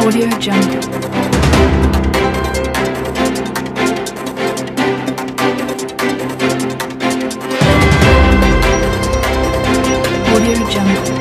Audio Jungle. Audio Jungle.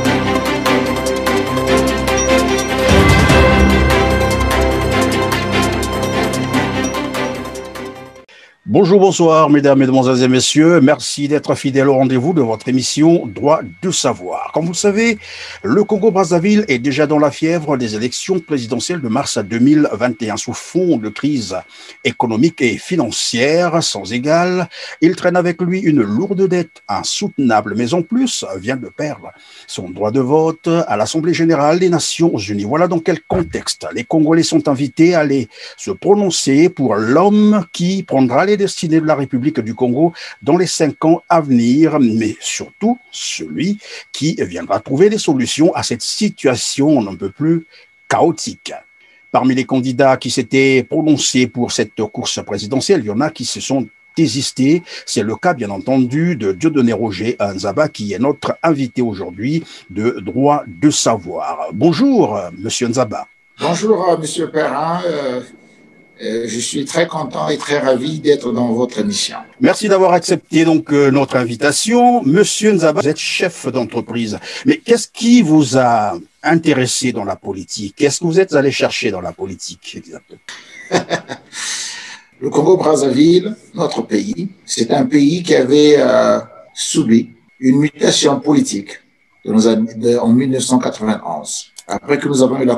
Bonjour, bonsoir, mesdames, mesdemoiselles et messieurs. Merci d'être fidèles au rendez-vous de votre émission Droit de savoir. Comme vous le savez, le Congo-Brazzaville est déjà dans la fièvre des élections présidentielles de mars 2021. Sous fond de crise économique et financière sans égale, il traîne avec lui une lourde dette insoutenable, mais en plus vient de perdre son droit de vote à l'Assemblée générale des Nations unies. Voilà dans quel contexte les Congolais sont invités à aller se prononcer pour l'homme qui prendra les destinées de la République du Congo dans les 5 ans à venir, mais surtout celui qui viendra trouver des solutions à cette situation un peu plus chaotique. Parmi les candidats qui s'étaient prononcés pour cette course présidentielle, il y en a qui se sont désistés. C'est le cas, bien entendu, de Dieudonné Roger Nzaba, qui est notre invité aujourd'hui de Droit de savoir. Bonjour, monsieur Nzaba. Bonjour, monsieur Perrin. Je suis très content et très ravi d'être dans votre émission. Merci d'avoir accepté donc notre invitation. Monsieur Nzaba, vous êtes chef d'entreprise. Mais qu'est-ce qui vous a intéressé dans la politique? Qu'est-ce que vous êtes allé chercher dans la politique exactement? Le Congo-Brazzaville, notre pays, c'est un pays qui avait subi une mutation politique en 1991. Après que nous avons eu la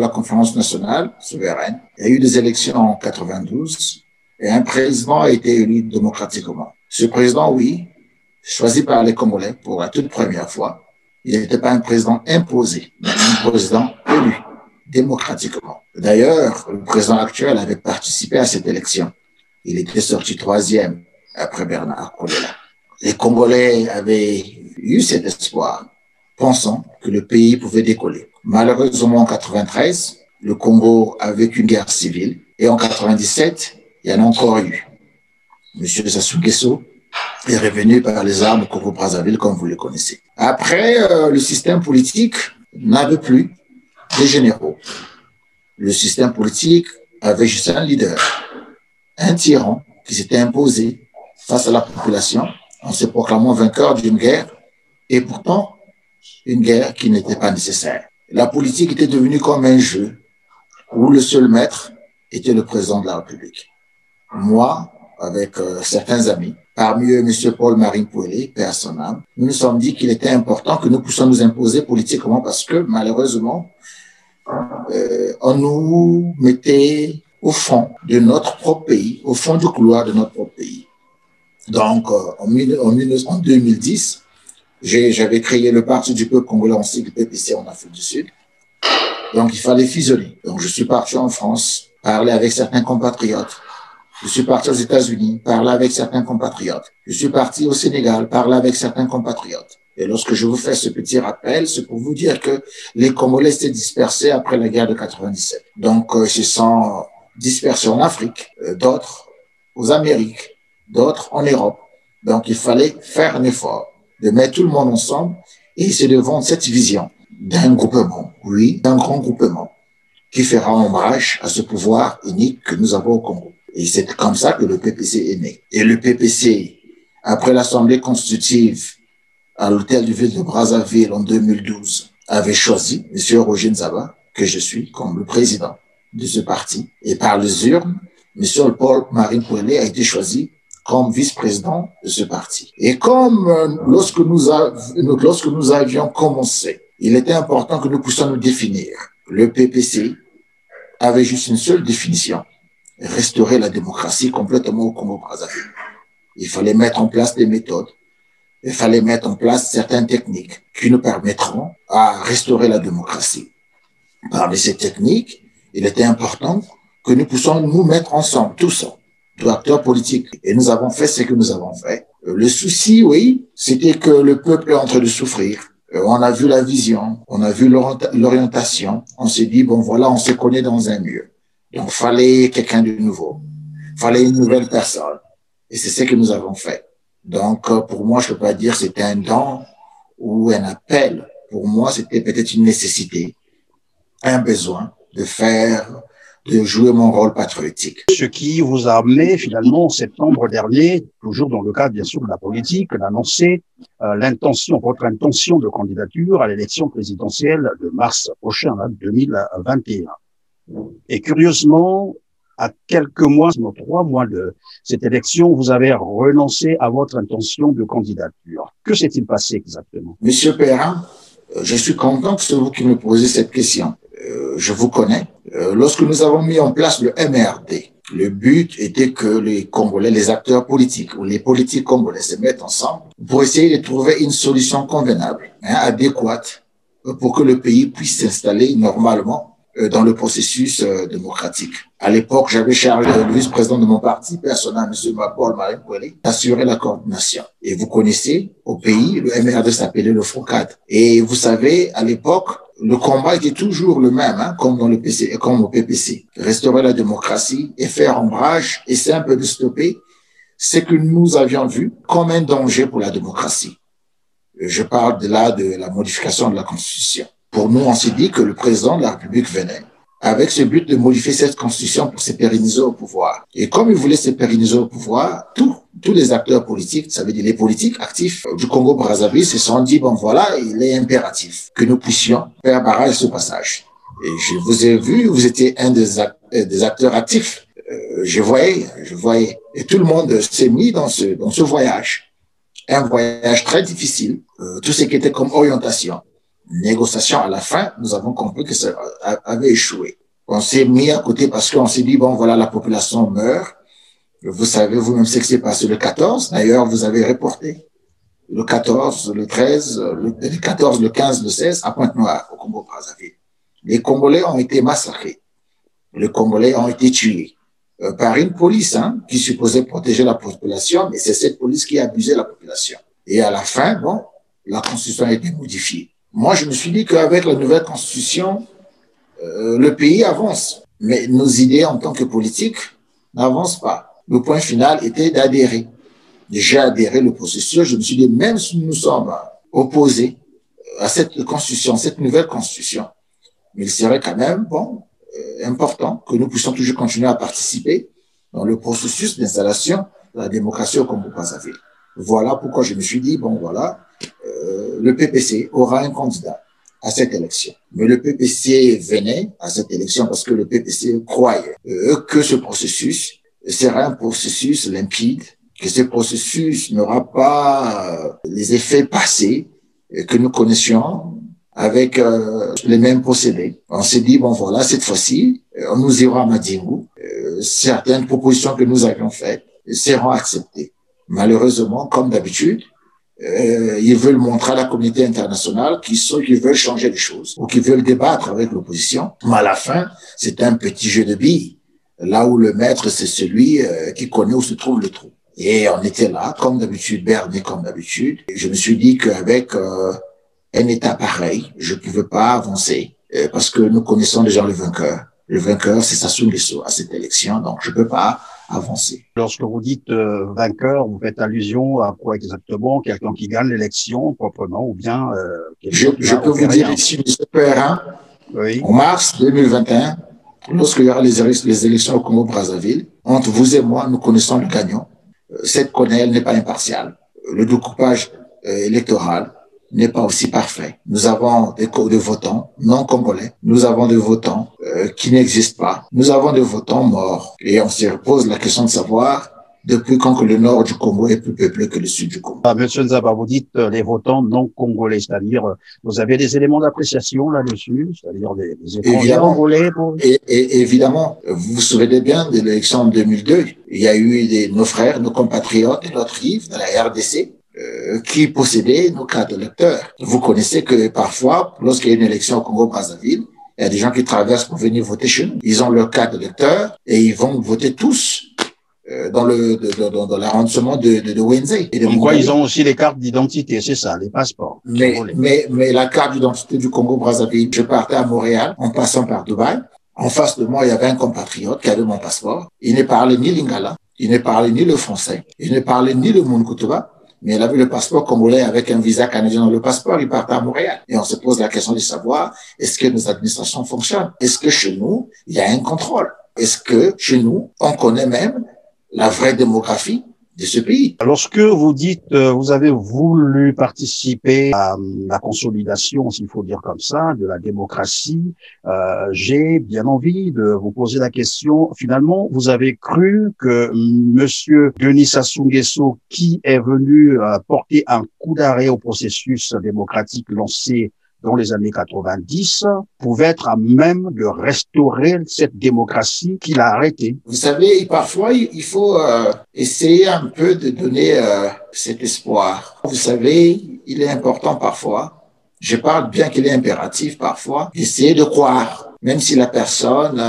conférence nationale souveraine, il y a eu des élections en 92 et un président a été élu démocratiquement. Ce président, oui, choisi par les Congolais pour la toute première fois, il n'était pas un président imposé, mais un président élu démocratiquement. D'ailleurs, le président actuel avait participé à cette élection. Il était sorti 3e après Bernard Kolela. Les Congolais avaient eu cet espoir, pensant que le pays pouvait décoller. Malheureusement, en 93, le Congo a vécu une guerre civile et en 97, il y en a encore eu. Monsieur Sassou Nguesso est revenu par les armes au Congo-Brazzaville, comme vous le connaissez. Après, le système politique n'avait plus de généraux. Le système politique avait juste un leader, un tyran qui s'était imposé face à la population en se proclamant vainqueur d'une guerre et pourtant une guerre qui n'était pas nécessaire. La politique était devenue comme un jeu où le seul maître était le président de la République. Moi, avec certains amis, parmi eux M. Paul-Marie Pouelé, paix à son âme, nous nous sommes dit qu'il était important que nous puissions nous imposer politiquement parce que malheureusement, on nous mettait au fond de notre propre pays, au fond du couloir de notre propre pays. Donc, en 2010, j'avais créé le Parti du peuple congolais en sigle PPC en Afrique du Sud. Donc, il fallait fusionner. Donc, je suis parti en France, parler avec certains compatriotes. Je suis parti aux États-Unis, parler avec certains compatriotes. Je suis parti au Sénégal, parler avec certains compatriotes. Et lorsque je vous fais ce petit rappel, c'est pour vous dire que les Congolais s'étaient dispersés après la guerre de 97. Donc, ils se sont dispersés en Afrique, d'autres aux Amériques, d'autres en Europe. Donc, il fallait faire un effort de mettre tout le monde ensemble et essayer de vendre cette vision d'un groupement, oui, d'un grand groupement qui fera hommage à ce pouvoir unique que nous avons au Congo. Et c'est comme ça que le PPC est né. Et le PPC, après l'Assemblée constitutive à l'hôtel de ville de Brazzaville en 2012, avait choisi M. Roger Nzaba, que je suis, comme le président de ce parti. Et par les urnes, M. Paul-Marie Pouelé a été choisi comme vice-président de ce parti. Et comme lorsque nous avions commencé, il était important que nous puissions nous définir. Le PPC avait juste une seule définition, restaurer la démocratie complètement au Congo-Brazzaville. Il fallait mettre en place des méthodes, il fallait mettre en place certaines techniques qui nous permettront à restaurer la démocratie. Parmi ces techniques, il était important que nous puissions nous mettre ensemble, tous acteurs politiques. Et nous avons fait ce que nous avons fait. Le souci, oui, c'était que le peuple est en train de souffrir. On a vu la vision, on a vu l'orientation. On s'est dit, bon voilà, on se connaît dans un mur. Donc, fallait quelqu'un de nouveau. Fallait une nouvelle personne. Et c'est ce que nous avons fait. Donc, pour moi, je peux pas dire c'était un don ou un appel. Pour moi, c'était peut-être une nécessité, un besoin de jouer mon rôle patriotique. Ce qui vous a amené finalement en septembre dernier, toujours dans le cadre bien sûr de la politique, d'annoncer votre intention de candidature à l'élection présidentielle de mars prochain, 2021. Et curieusement, à quelques mois, sinon 3 mois de cette élection, vous avez renoncé à votre intention de candidature. Que s'est-il passé exactement? Monsieur Perrin, je suis content que c'est vous qui me posez cette question. Je vous connais. Lorsque nous avons mis en place le MRD, le but était que les Congolais, les acteurs politiques ou les politiques congolais se mettent ensemble pour essayer de trouver une solution convenable, adéquate, pour que le pays puisse s'installer normalement dans le processus démocratique. À l'époque, j'avais chargé le vice-président de mon parti personnel, M. Paul Marin Pouelé, d'assurer la coordination. Et vous connaissez, au pays, le MRD s'appelait le FOCAD. Et vous savez, à l'époque, le combat était toujours le même, comme dans le PC, comme au PPC. Restaurer la démocratie et faire ombrage, essayer un peu de stopper ce que nous avions vu comme un danger pour la démocratie. Je parle de la modification de la Constitution. Pour nous, on s'est dit que le président de la République venait avec ce but de modifier cette constitution pour se pérenniser au pouvoir. Et comme il voulait se pérenniser au pouvoir, tous les acteurs politiques, ça veut dire les politiques actifs du Congo-Brazzaville se sont dit, bon voilà, il est impératif que nous puissions faire barrage à ce passage. Et je vous ai vu, vous étiez un des acteurs actifs. Je voyais. Et tout le monde s'est mis dans ce voyage. Un voyage très difficile. Tout ce qui était comme orientation. Négociation, à la fin, nous avons compris que ça avait échoué. On s'est mis à côté parce qu'on s'est dit, bon, voilà, la population meurt. Vous savez vous-même ce qui s'est passé le 14. D'ailleurs, vous avez reporté le 14, le 13, le 14, le 15, le 16 à Pointe-Noire, au Congo-Brazzaville. Les Congolais ont été massacrés. Les Congolais ont été tués par une police qui supposait protéger la population, mais c'est cette police qui a abusé la population. Et à la fin, bon, la Constitution a été modifiée. Moi, je me suis dit qu'avec la nouvelle Constitution, le pays avance. Mais nos idées en tant que politiques n'avancent pas. Le point final était d'adhérer. J'ai adhéré le processus. Je me suis dit, même si nous sommes opposés à cette Constitution, cette nouvelle Constitution, mais il serait quand même, important que nous puissions toujours continuer à participer dans le processus d'installation de la démocratie au Congo-Brazzaville. Voilà pourquoi je me suis dit, le PPC aura un candidat à cette élection. Mais le PPC venait à cette élection parce que le PPC croyait que ce processus sera un processus limpide, que ce processus n'aura pas les effets passés que nous connaissions avec les mêmes procédés. On s'est dit, cette fois-ci, on nous ira à Madingu. Certaines propositions que nous avions faites seront acceptées. Malheureusement, comme d'habitude, ils veulent montrer à la communauté internationale qu'ils veulent changer les choses ou qu'ils veulent débattre avec l'opposition. Mais à la fin, c'est un petit jeu de billes. Là où le maître, c'est celui qui connaît où se trouve le trou. Et on était là, comme d'habitude, berné comme d'habitude. Et je me suis dit qu'avec un état pareil, je ne pouvais pas avancer parce que nous connaissons déjà le vainqueur. Le vainqueur, c'est Sassou Nguesso à cette élection, donc je ne peux pas avancer. Lorsque vous dites vainqueur, vous faites allusion à quoi exactement? Quelqu'un qui gagne l'élection proprement ou bien je peux vous dire ici, M. Perrin, oui. En mars 2021, lorsqu'il y aura les élections au Congo-Brazzaville, entre vous et moi, nous connaissons le gagnant. Cette Cornelle n'est pas impartiale. Le découpage électoral n'est pas aussi parfait. Nous avons des votants non congolais. Nous avons des votants qui n'existent pas. Nous avons des votants morts. Et on se pose la question de savoir depuis quand que le nord du Congo est plus peuplé que le sud du Congo. Monsieur Nzaba, vous dites les votants non congolais, c'est-à-dire vous avez des éléments d'appréciation là-dessus, c'est-à-dire les étrangers congolais et évidemment, vous vous souvenez bien de l'élection en 2002. Il y a eu nos frères, nos compatriotes et notre rive de la RDC qui possédaient nos cartes d'électeurs. Vous connaissez que parfois, lorsqu'il y a une élection au Congo-Brazzaville, il y a des gens qui traversent pour venir voter chez nous. Ils ont leur carte d'électeur et ils vont voter tous dans l'arrondissement de Wenze. Comme quoi, ils ont aussi les cartes d'identité, c'est ça, les passeports. Mais la carte d'identité du Congo-Brazzaville, je partais à Montréal en passant par Dubaï. En face de moi, il y avait un compatriote qui avait mon passeport. Il ne parlait ni lingala, il ne parlait ni le français, il ne parlait ni le Mounkutuba, Mais il avait le passeport congolais avec un visa canadien dans le passeport, il partait à Montréal. Et on se pose la question de savoir, est-ce que nos administrations fonctionnent? Est-ce que chez nous, il y a un contrôle? Est-ce que chez nous, on connaît même la vraie démographie de ce pays? Lorsque vous dites, vous avez voulu participer à la consolidation, s'il faut dire comme ça, de la démocratie, j'ai bien envie de vous poser la question. Finalement, vous avez cru que Monsieur Denis Sassou Nguesso, qui est venu porter un coup d'arrêt au processus démocratique lancé dans les années 90, pouvait être à même de restaurer cette démocratie qu'il a arrêtée. Vous savez, parfois, il faut essayer un peu de donner cet espoir. Vous savez, il est important parfois, je parle bien qu'il est impératif parfois, d'essayer de croire, même si la personne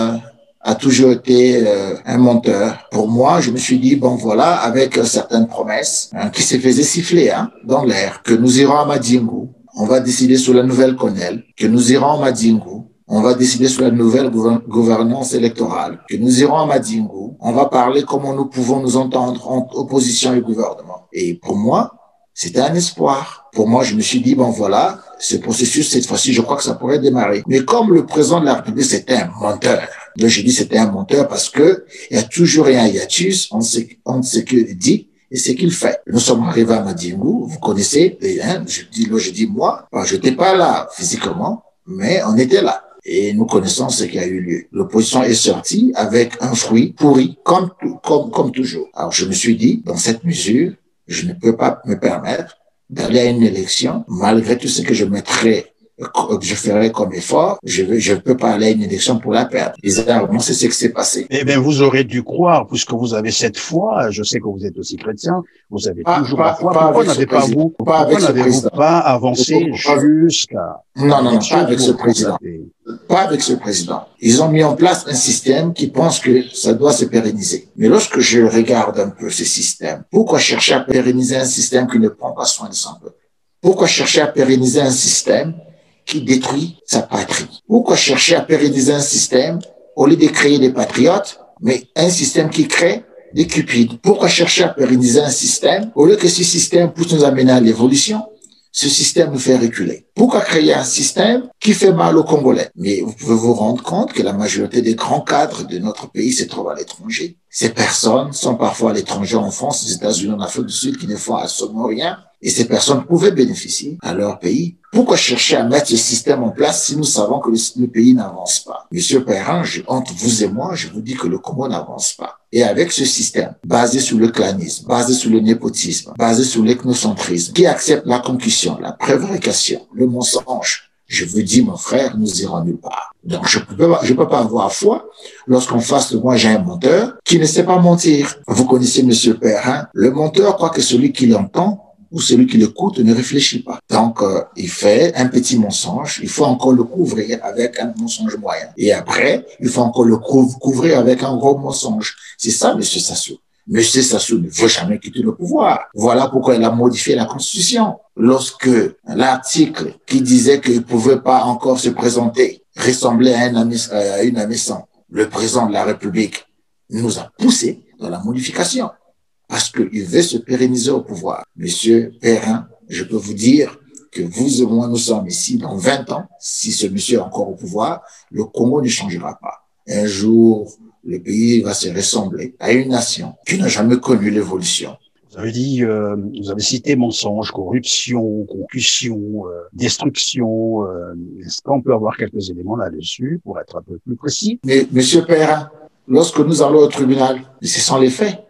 a toujours été un menteur. Pour moi, je me suis dit, bon voilà, avec certaines promesses qui se faisaient siffler dans l'air, que nous irons à Madingu, on va décider sur la nouvelle CONEL, que nous irons à Madingu, on va décider sur la nouvelle gouvernance électorale, que nous irons à Madingu, on va parler comment nous pouvons nous entendre entre opposition et gouvernement. Et pour moi, c'était un espoir. Pour moi, je me suis dit, bon voilà, ce processus, cette fois-ci, je crois que ça pourrait démarrer. Mais comme le président de la République, c'était un menteur. Donc, j'ai dit c'était un menteur parce que il y a toujours un hiatus entre ce qu'il dit et ce qu'il fait. Nous sommes arrivés à Madingu, vous connaissez, je dis moi, je n'étais pas là physiquement, mais on était là. Et nous connaissons ce qui a eu lieu. L'opposition est sortie avec un fruit pourri, comme toujours. Alors, je me suis dit, dans cette mesure, je ne peux pas me permettre d'aller à une élection, malgré tout ce que je ferai comme effort, je peux pas aller à une élection pour la perdre. Bizarrement, c'est ce qui s'est passé. Eh bien, vous aurez dû croire, puisque vous avez cette foi, je sais que vous êtes aussi chrétien, vous avez toujours la foi. Pourquoi n'avez-vous pas avancé jusqu'à... Non, pas avec ce président. Pas avec ce président. Ils ont mis en place un système qui pense que ça doit se pérenniser. Mais lorsque je regarde un peu ce système, pourquoi chercher à pérenniser un système qui ne prend pas soin de son peuple? Pourquoi chercher à pérenniser un système qui détruit sa patrie? Pourquoi chercher à pérenniser un système au lieu de créer des patriotes, mais un système qui crée des cupides? Pourquoi chercher à pérenniser un système au lieu que ce système puisse nous amener à l'évolution? Ce système nous fait reculer. Pourquoi créer un système qui fait mal aux Congolais? Mais vous pouvez vous rendre compte que la majorité des grands cadres de notre pays se trouvent à l'étranger. Ces personnes sont parfois à l'étranger en France, aux États-Unis, en Afrique du Sud, qui ne font absolument rien. Et ces personnes pouvaient bénéficier à leur pays. Pourquoi chercher à mettre ce système en place si nous savons que le pays n'avance pas? Monsieur Perrin, entre vous et moi, je vous dis que le Congo n'avance pas. Et avec ce système, basé sur le clanisme, basé sur le népotisme, basé sur l'ethnocentrisme, qui accepte la concussion, la prévarication, le mensonge, je vous dis, mon frère, nous irons nulle part. Donc, je peux pas avoir foi lorsqu'en face de moi, j'ai un menteur qui ne sait pas mentir. Vous connaissez Monsieur Perrin, le menteur croit que celui qui l'entend ou celui qui l'écoute ne réfléchit pas. Donc, il fait un petit mensonge, il faut encore le couvrir avec un mensonge moyen. Et après, il faut encore le couvrir avec un gros mensonge. C'est ça, Monsieur Sassou. Monsieur Sassou ne veut jamais quitter le pouvoir. Voilà pourquoi il a modifié la Constitution. Lorsque l'article qui disait qu'il ne pouvait pas encore se présenter ressemblait à une admission, le président de la République nous a poussé dans la modification. Parce qu'il veut se pérenniser au pouvoir. Monsieur Perrin, je peux vous dire que vous et moi, nous sommes ici dans 20 ans. Si ce monsieur est encore au pouvoir, le Congo ne changera pas. Un jour, le pays va se ressembler à une nation qui n'a jamais connu l'évolution. Vous avez dit, vous avez cité mensonge, corruption, concussion, destruction. Est-ce qu'on peut avoir quelques éléments là-dessus pour être un peu plus précis? Mais monsieur Perrin, lorsque nous allons au tribunal, ce sont les faits.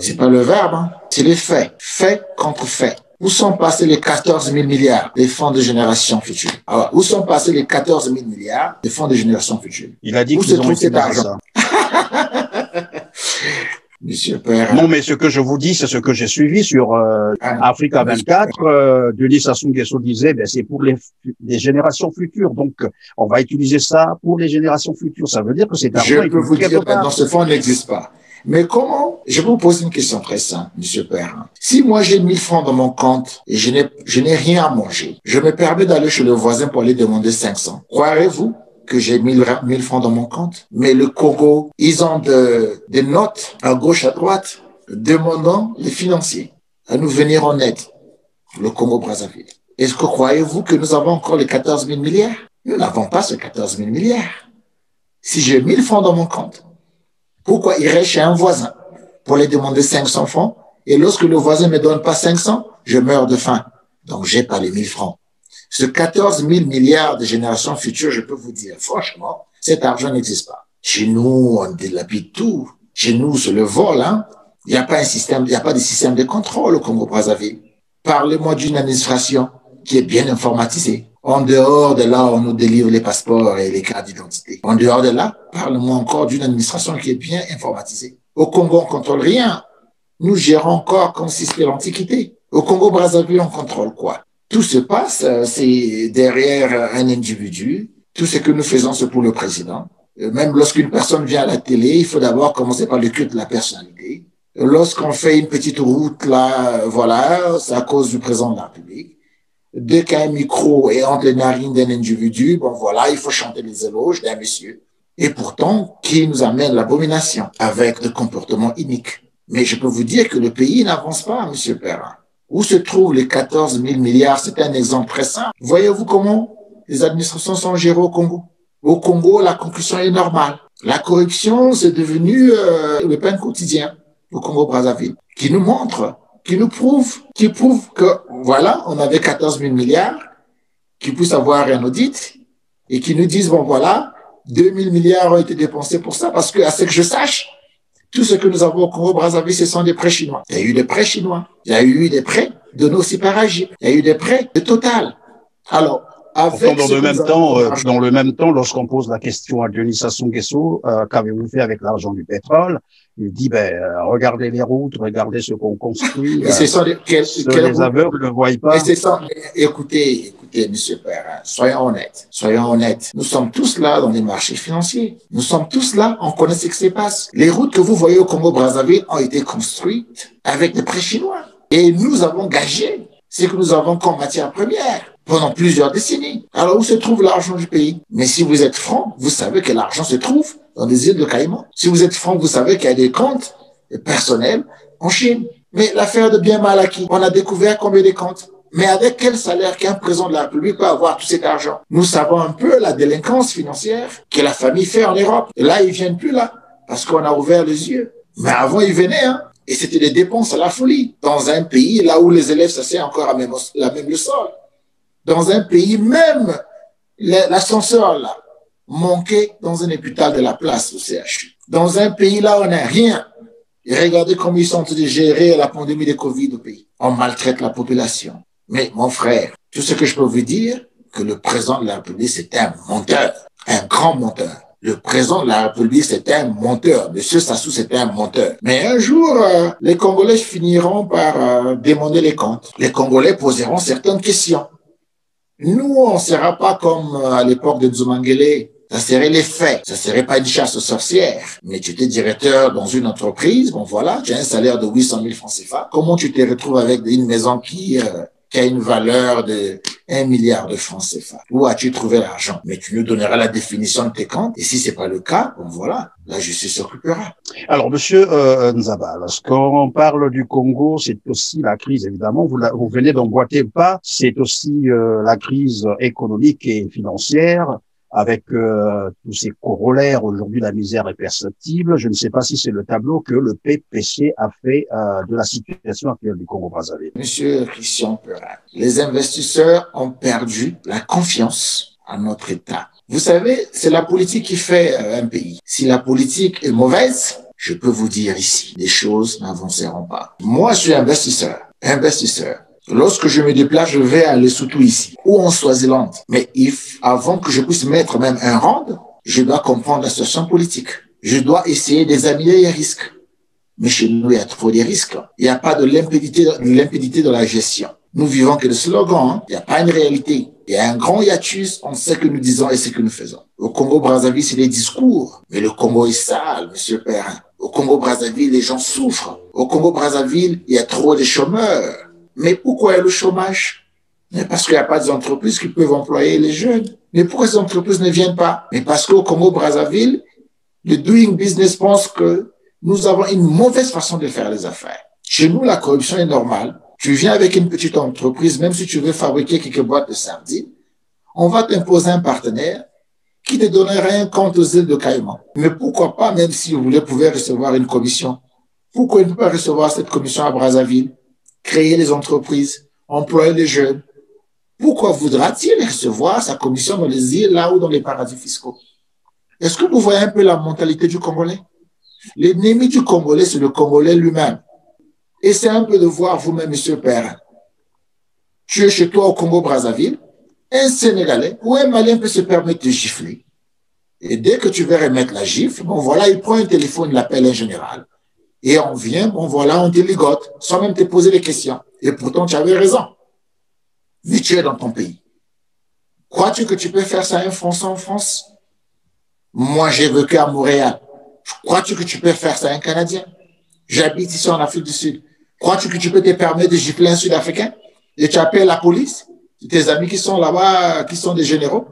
C'est pas le verbe, c'est les faits. Fait contre fait. Où sont passés les 14 000 milliards des fonds de génération future? Alors, où sont passés les 14 000 milliards des fonds de génération future? Il a dit qu'ils ont été dans ça. Monsieur Perrin. Non, mais ce que je vous dis, c'est ce que j'ai suivi sur Africa 24. Denis Sassou Nguesso disait, c'est pour les générations futures. Donc, on va utiliser ça pour les générations futures. Ça veut dire que c'est un... Je peux vous dire, maintenant, ce fonds n'existe pas. Mais comment? Je vais vous poser une question très simple, Monsieur Perrin. Si moi j'ai 1000 francs dans mon compte et je n'ai rien à manger, je me permets d'aller chez le voisin pour aller demander 500. Croirez-vous que j'ai 1000 francs dans mon compte? Mais le Congo, ils ont des notes à gauche, à droite, demandant les financiers. à nous venir en aide, le Congo-Brazzaville. Est-ce que croyez-vous que nous avons encore les 14 000 milliards? Nous n'avons pas ces 14 000 milliards. Si j'ai 1000 francs dans mon compte, pourquoi irais-je chez un voisin pour lui demander 500 francs et lorsque le voisin ne me donne pas 500, je meurs de faim. Donc, j'ai pas les 1000 francs. Ce 14 000 milliards de générations futures, je peux vous dire, franchement, cet argent n'existe pas. Chez nous, on dilapide tout. Chez nous, c'est le vol, hein. Il n'y a pas un système, il n'y a pas de système de contrôle au Congo-Brazzaville. Parlez-moi d'une administration qui est bien informatisée. En dehors de là, on nous délivre les passeports et les cartes d'identité. En dehors de là, parle-moi encore d'une administration qui est bien informatisée. Au Congo, on ne contrôle rien. Nous gérons encore comme si c'était l'Antiquité. Au Congo-Brazzaville, on contrôle quoi? Tout se passe, c'est derrière un individu. Tout ce que nous faisons, c'est pour le président. Même lorsqu'une personne vient à la télé, il faut d'abord commencer par le culte de la personnalité. Lorsqu'on fait une petite route, là, voilà, c'est à cause du président de la République. Dès qu'un micro est entre les narines d'un individu, bon voilà, il faut chanter les éloges d'un monsieur. Et pourtant, qui nous amène l'abomination avec des comportements iniques. Mais je peux vous dire que le pays n'avance pas, monsieur Perrin. Où se trouvent les 14 000 milliards? C'est un exemple très simple. Voyez-vous comment les administrations sont gérées au Congo? Au Congo, la conclusion est normale. La corruption, c'est devenu le pain quotidien au Congo-Brazzaville, qui nous montre, qui prouve que, voilà, on avait 14 000 milliards, qui puisse avoir un audit, et qui nous disent, bon voilà, 2 000 milliards ont été dépensés pour ça, parce que, à ce que je sache, tout ce que nous avons au Congo-Brazzaville, ce sont des prêts chinois. Il y a eu des prêts chinois. Il y a eu des prêts de nos Siparaji. Il y a eu des prêts de Total. Alors, avec dans le même temps, lorsqu'on pose la question à Denis Sassou Nguesso, qu'avez-vous fait avec l'argent du pétrole? Il dit, regardez les routes, regardez ce qu'on construit. Et les aveugles ne voient pas. Et c'est ça. Écoutez, monsieur Perrin, soyons honnêtes. Nous sommes tous là dans les marchés financiers. Nous sommes tous là, on connaît ce qui se passe. Les routes que vous voyez au Congo-Brazzaville ont été construites avec des prêts chinois. Et nous avons gagé ce que nous avons comme matière première pendant plusieurs décennies. Alors, où se trouve l'argent du pays? Mais si vous êtes franc, vous savez que l'argent se trouve dans les îles de Caïmans. Si vous êtes franc, vous savez qu'il y a des comptes personnels en Chine. Mais l'affaire de bien mal acquis, on a découvert combien de comptes. Mais avec quel salaire qu'un président de la République peut avoir tout cet argent? Nous savons un peu la délinquance financière que la famille fait en Europe. Et là, ils viennent plus là, parce qu'on a ouvert les yeux. Mais avant, ils venaient, hein. Et c'était des dépenses à la folie. Dans un pays, là où les élèves s'asseyent encore à même le sol. Dans un pays, même l'ascenseur, là, manquait dans un hôpital de la place au CHU. Dans un pays, là, on n'a rien. Et regardez comment ils sont en train de gérer la pandémie de Covid au pays. On maltraite la population. Mais, mon frère, tout ce que je peux vous dire, que le président de la République, c'est un menteur. Un grand menteur. Le président de la République, c'était un menteur. Monsieur Sassou, c'était un menteur. Mais un jour, les Congolais finiront par demander les comptes. Les Congolais poseront certaines questions. Nous, on ne sera pas comme à l'époque de Nzumangele. Ça serait les faits. Ça serait pas une chasse aux sorcières. Mais tu étais directeur dans une entreprise. Bon, voilà, tu as un salaire de 800 000 francs CFA. Comment tu te retrouves avec une maison qui a une valeur de 1 milliard de francs CFA? Où as-tu trouvé l'argent? Mais tu nous donneras la définition de tes comptes. Et si c'est pas le cas, bon voilà, la justice s'occupera. Alors, monsieur Nzaba, lorsqu'on parle du Congo, c'est aussi la crise, évidemment, vous venez d'emboîter le pas, c'est aussi la crise économique et financière, avec tous ces corollaires. Aujourd'hui, la misère est perceptible. Je ne sais pas si c'est le tableau que le PPC a fait de la situation actuelle du Congo-Brazzaville. Monsieur Christian Perrin, les investisseurs ont perdu la confiance en notre État. Vous savez, c'est la politique qui fait un pays. Si la politique est mauvaise, je peux vous dire ici, les choses n'avanceront pas. Moi, je suis investisseur. Lorsque je me déplace, je vais à Lesotho ici, ou en Swaziland. Mais avant que je puisse mettre même un rang, je dois comprendre la situation politique. Je dois essayer d'examiner les risques. Mais chez nous, il y a trop de risques. Il n'y a pas de limpidité dans la gestion. Nous vivons que de slogans, hein. Il n'y a pas une réalité. Il y a un grand hiatus entre ce que nous disons et ce que nous faisons. Au Congo-Brazzaville, c'est des discours. Mais le Congo est sale, monsieur Perrin. Au Congo-Brazzaville, les gens souffrent. Au Congo-Brazzaville, il y a trop de chômeurs. Mais pourquoi est le chômage? Mais parce qu'il n'y a pas d'entreprises qui peuvent employer les jeunes. Mais pourquoi ces entreprises ne viennent pas? Mais parce qu'au Congo-Brazzaville, le doing business pense que nous avons une mauvaise façon de faire les affaires. Chez nous, la corruption est normale. Tu viens avec une petite entreprise, même si tu veux fabriquer quelques boîtes de sardines, on va t'imposer un partenaire qui te donnerait un compte aux îles de Caïman. Mais pourquoi pas, même si vous pouvez recevoir une commission, pourquoi ne pas recevoir cette commission à Brazzaville, créer les entreprises, employer les jeunes? Pourquoi voudra-t-il recevoir sa commission dans les îles, là ou dans les paradis fiscaux? Est-ce que vous voyez un peu la mentalité du Congolais? L'ennemi du Congolais, c'est le Congolais lui-même. Essayez un peu de voir vous-même, monsieur Père. Tu es chez toi au Congo-Brazzaville, un Sénégalais ou un Malien peut se permettre de gifler. Et dès que tu veux remettre la gifle, bon voilà, il prend un téléphone, il appelle un général. Et on vient, bon voilà, on te ligote, sans même te poser des questions. Et pourtant, tu avais raison. Mais tu es dans ton pays. Crois-tu que tu peux faire ça à un Français en France? Moi, j'ai vécu à Montréal. Crois-tu que tu peux faire ça à un Canadien? J'habite ici en Afrique du Sud. Crois-tu que tu peux te permettre de gifler un Sud-Africain? Et tu appelles la police? Tes amis qui sont là-bas, qui sont des généraux?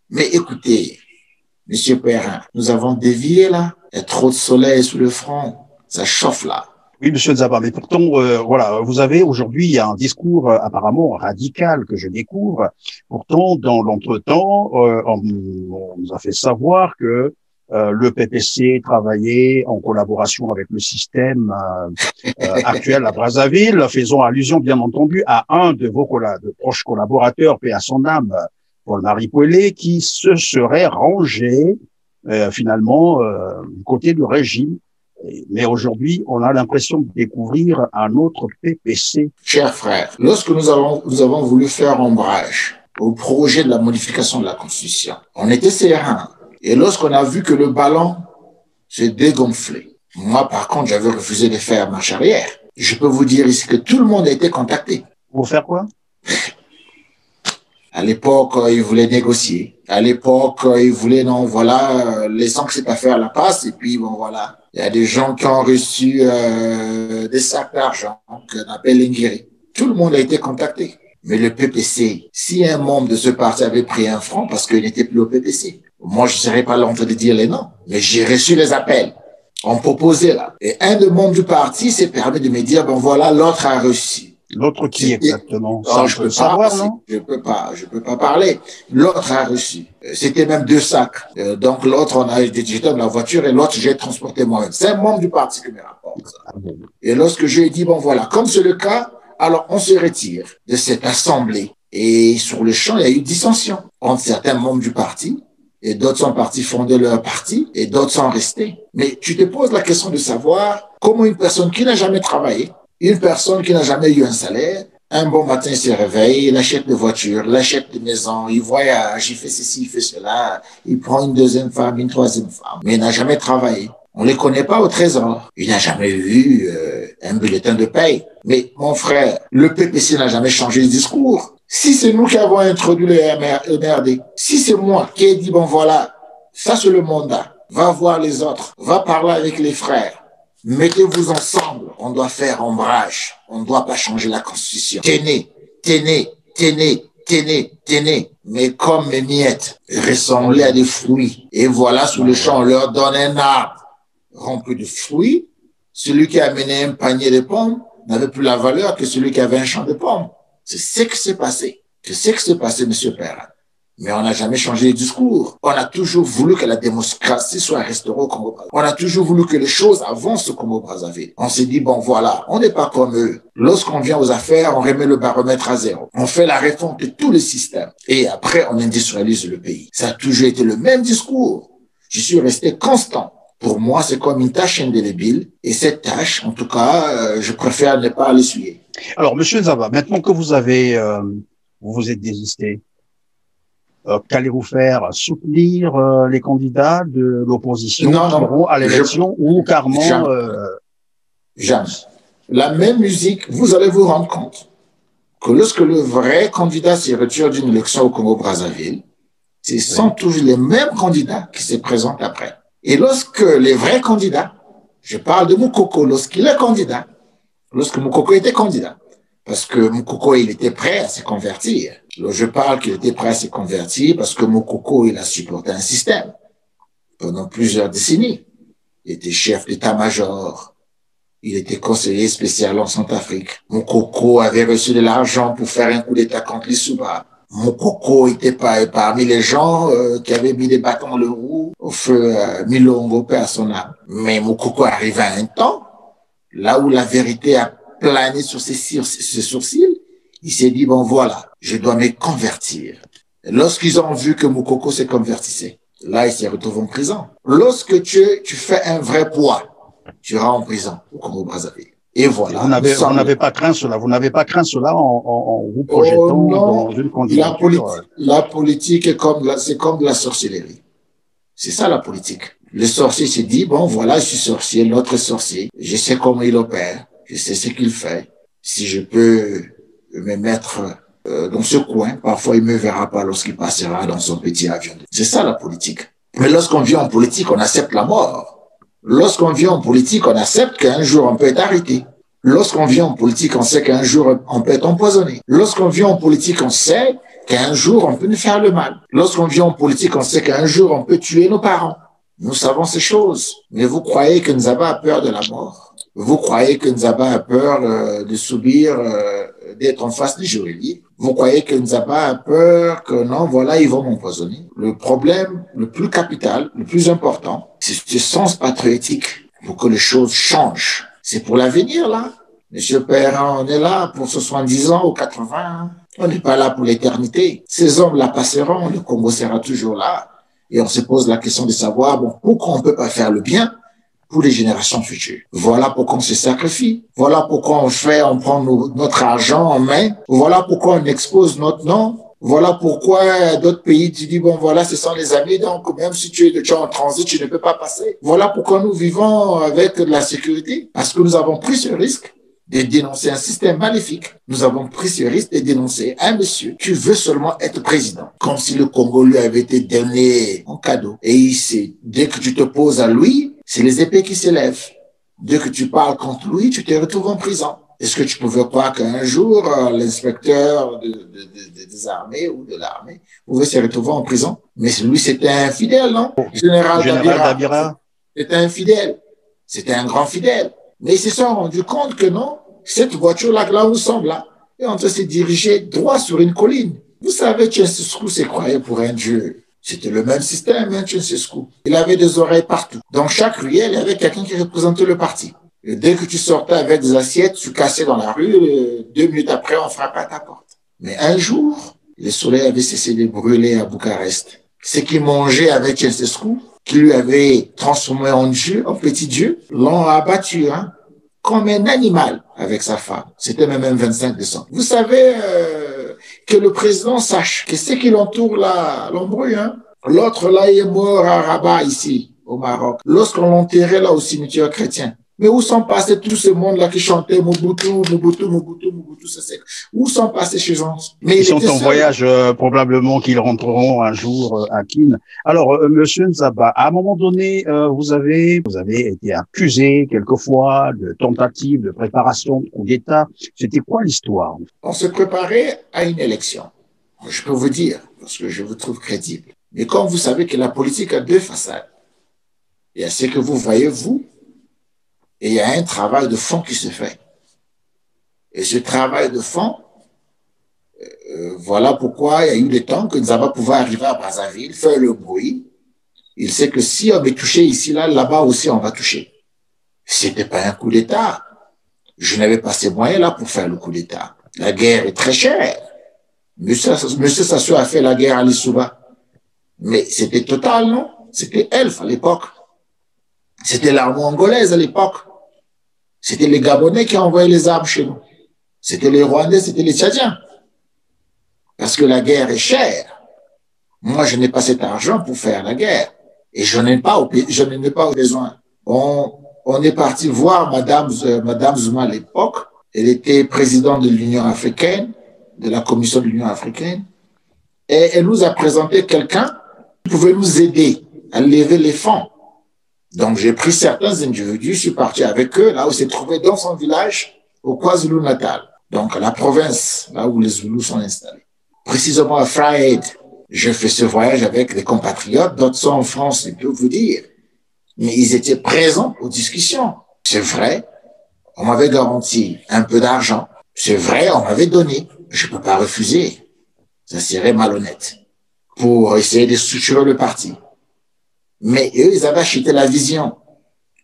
Mais écoutez, monsieur Perrin, nous avons dévié là. Il y a trop de soleil sous le front. Ça chauffe là. Oui, monsieur Nzaba, mais pourtant, voilà, vous avez aujourd'hui un discours apparemment radical que je découvre. Pourtant, dans l'entretemps, on nous a fait savoir que le PPC travaillait en collaboration avec le système actuel à Brazzaville, faisant allusion, bien entendu, à un de vos de proches collaborateurs, paix à son âme, Paul-Marie Pouellet, qui se serait rangé finalement du côté du régime. Mais aujourd'hui, on a l'impression de découvrir un autre PPC. Chers frères, lorsque nous avons voulu faire ombrage au projet de la modification de la Constitution, on était serein. Et lorsqu'on a vu que le ballon s'est dégonflé, moi, par contre, j'avais refusé de faire marche arrière. Je peux vous dire ici que tout le monde a été contacté. Pour faire quoi? À l'époque, ils voulaient négocier. À l'époque, ils voulaient, non, voilà, laissant que cette affaire la passe. Et puis, bon, voilà. Il y a des gens qui ont reçu des sacs d'argent qu'on appelle l'Ingiri. Tout le monde a été contacté. Mais le PPC, si un membre de ce parti avait pris un franc parce qu'il n'était plus au PPC, moi, je ne serais pas l'honte de dire les noms. Mais j'ai reçu les appels. On proposait là. Et un des membres du parti s'est permis de me dire, bon voilà, l'autre a reçu. L'autre qui exactement? Ça, je peux savoir, non? Je peux pas parler. L'autre a reçu. C'était même 2 sacs. Donc l'autre, j'étais dans la voiture et l'autre, j'ai transporté moi-même. C'est un membre du parti qui me rapporte ça. Ah bon. Et lorsque je lui ai dit, bon voilà, comme c'est le cas, alors on se retire de cette assemblée. Et sur le champ, il y a eu dissension entre certains membres du parti. Et d'autres sont partis fonder leur parti, et d'autres sont restés. Mais tu te poses la question de savoir comment une personne qui n'a jamais travaillé, une personne qui n'a jamais eu un salaire, un bon matin, il se réveille, il achète des voitures, il achète des maisons, il voyage, il fait ceci, il fait cela, il prend une deuxième femme, une troisième femme, mais il n'a jamais travaillé. On ne les connaît pas au trésor. Il n'a jamais eu un bulletin de paye. Mais mon frère, le PPC n'a jamais changé de discours. Si c'est nous qui avons introduit le MRD, si c'est moi qui ai dit, bon voilà, ça c'est le mandat, va voir les autres, va parler avec les frères, mettez-vous ensemble, on doit faire ombrage, on ne doit pas changer la Constitution. Tenez, mais comme mes miettes, ressemblez à des fruits. Et voilà, sous le champ, on leur donne un arbre rempli de fruits. Celui qui a amené un panier de pommes n'avait plus la valeur que celui qui avait un champ de pommes. C'est ce qui s'est passé. C'est ce qui s'est passé, monsieur Perrin. Mais on n'a jamais changé de discours. On a toujours voulu que la démocratie soit restaurée au Congo-Brazzaville. On a toujours voulu que les choses avancent au Congo-Brazzaville. On s'est dit, bon voilà, on n'est pas comme eux. Lorsqu'on vient aux affaires, on remet le baromètre à 0. On fait la réforme de tous les systèmes. Et après, on industrialise le pays. Ça a toujours été le même discours. Je suis resté constant. Pour moi, c'est comme une tâche indélébile. Et cette tâche, en tout cas, je préfère ne pas l'essuyer. Alors, monsieur Nzaba, maintenant que vous avez, vous vous êtes désisté, qu'allez-vous faire? Soutenir les candidats de l'opposition qui iront à l'élection ou carrément... Jamais. La même musique, vous allez vous rendre compte que lorsque le vrai candidat se retire d'une élection au Congo-Brazzaville, ce sont toujours les mêmes candidats qui se présentent après. Et lorsque les vrais candidats, je parle de Moukoko, lorsqu'il est candidat, lorsque Moukoko était candidat, parce que Moukoko, il était prêt à se convertir. Je parle qu'il était prêt à se convertir parce que Moukoko, il a supporté un système pendant plusieurs décennies. Il était chef d'état-major Il était conseiller spécial en Centrafrique. Moukoko avait reçu de l'argent pour faire un coup d'État contre les Souba. Moukoko était parmi les gens qui avaient mis des bâtons dans le roue au feu Milongo, paix à son âme. Mais Moukoko arrivait à un temps, là où la vérité a plané sur ses sourcils, il s'est dit, bon voilà, je dois me convertir. Lorsqu'ils ont vu que Moukoko se convertissait, là, il s'est retrouvé en prison. Lorsque tu fais un vrai poids, tu iras en prison au Congo-Brazzaville. Et voilà. Vous n'avez pas craint cela. Vous n'avez pas craint cela en vous projetant dans une candidature. La politique c'est comme de la sorcellerie. C'est ça la politique. Le sorcier se dit, bon, voilà, je suis sorcier, l'autre sorcier. Je sais comment il opère. Je sais ce qu'il fait. Si je peux me mettre dans ce coin, parfois il me verra pas lorsqu'il passera dans son petit avion. C'est ça la politique. Mais lorsqu'on vient en politique, on accepte la mort. Lorsqu'on vient en politique, on accepte qu'un jour on peut être arrêté. Lorsqu'on vient en politique, on sait qu'un jour on peut être empoisonné. Lorsqu'on vient en politique, on sait qu'un jour on peut nous faire le mal. Lorsqu'on vient en politique, on sait qu'un jour on peut tuer nos parents. Nous savons ces choses. Mais vous croyez que Nzaba a peur de la mort? Vous croyez que Nzaba a peur de subir, d'être en face du jury? Vous croyez que Nzaba a peur que non, voilà, ils vont m'empoisonner? Le problème le plus capital, le plus important, c'est ce sens patriotique pour que les choses changent. C'est pour l'avenir, là. Monsieur Perrin, on est là pour 70 ans ou 80. On n'est pas là pour l'éternité. Ces hommes-là passeront, le Congo sera toujours là. Et on se pose la question de savoir, bon, pourquoi on peut pas faire le bien pour les générations futures? Voilà pourquoi on se sacrifie. Voilà pourquoi on prend notre argent en main. Voilà pourquoi on expose notre nom. Voilà pourquoi d'autres pays, tu dis, bon, voilà, ce sont les amis, donc même si tu es en transit, tu ne peux pas passer. Voilà pourquoi nous vivons avec de la sécurité, parce que nous avons pris ce risque de dénoncer un système maléfique. Nous avons pris ce risque de dénoncer un monsieur qui veut seulement être président, comme si le Congo lui avait été donné en cadeau. Et dès que tu te poses à lui, c'est les épées qui s'élèvent. Dès que tu parles contre lui, tu te retrouves en prison. Est-ce que tu pouvais croire qu'un jour, l'inspecteur des armées ou de l'armée pouvait se retrouver en prison? Mais lui, c'était un fidèle, non? Général Dabira. C'était un fidèle. C'était un grand fidèle. Mais ils se sont rendus compte que non, cette voiture-là, là où nous sommes là, est en train de se diriger droit sur une colline. Vous savez, Ceausescu se croyait pour un dieu. C'était le même système, hein, Ceausescu. Il avait des oreilles partout. Dans chaque ruelle, il y avait quelqu'un qui représentait le parti. Et dès que tu sortais avec des assiettes, tu cassais dans la rue, 2 minutes après, on frappait à ta porte. Mais un jour, le soleil avait cessé de brûler à Bucarest. Ce qui mangeait avec Ceausescu, qui lui avait transformé en Dieu, en petit Dieu, l'ont abattu, hein, comme un animal avec sa femme. C'était même un 25 décembre. Vous savez que le président sache que ce qui l'entoure là, l'embrouille, hein. L'autre là, il est mort à Rabat, ici, au Maroc. Lorsqu'on l'enterrait là au cimetière chrétien. Mais où sont passés tous ce monde-là qui chantait Mobutu, Mobutu, Mobutu, Mobutu, c'est où sont passés chez eux? Mais ils sont en voyage, probablement qu'ils rentreront un jour à Kin. Alors, Monsieur Nzaba, à un moment donné, vous avez été accusé quelquefois de tentative de préparation de coup d'État. C'était quoi l'histoire? On se préparait à une élection. Je peux vous dire, parce que je vous trouve crédible. Mais comme vous savez que la politique a 2 façades, il y a ce que vous voyez, vous, et il y a un travail de fond qui se fait. Et ce travail de fond, voilà pourquoi il y a eu des temps que Nzaba pouvait arriver à Brazzaville, faire le bruit. Il sait que si on veut toucher ici, là-bas aussi, on va toucher. C'était pas un coup d'État. Je n'avais pas ces moyens-là pour faire le coup d'État. La guerre est très chère. Monsieur Sassou a fait la guerre à l'Issouba. Mais c'était Total, non? C'était Elf à l'époque. C'était l'armée angolaise à l'époque. C'était les Gabonais qui envoyaient les armes chez nous. C'était les Rwandais, c'était les Tchadiens. Parce que la guerre est chère. Moi, je n'ai pas cet argent pour faire la guerre. Et je n'en ai pas au besoin. On est parti voir Madame Zuma à l'époque. Elle était présidente de l'Union africaine, de la Commission de l'Union africaine. Et elle nous a présenté quelqu'un qui pouvait nous aider à lever les fonds. Donc, j'ai pris certains individus, je suis parti avec eux, là où s'est trouvé dans son village, au KwaZulu-Natal. Donc, la province, là où les Zoulous sont installés. Précisément à Fried, je fais ce voyage avec des compatriotes, d'autres sont en France, je peux vous dire. Mais ils étaient présents aux discussions. C'est vrai, On m'avait garanti un peu d'argent. C'est vrai, on m'avait donné. Je ne peux pas refuser. Ça serait malhonnête pour essayer de structurer le parti. Mais eux, ils avaient acheté la vision.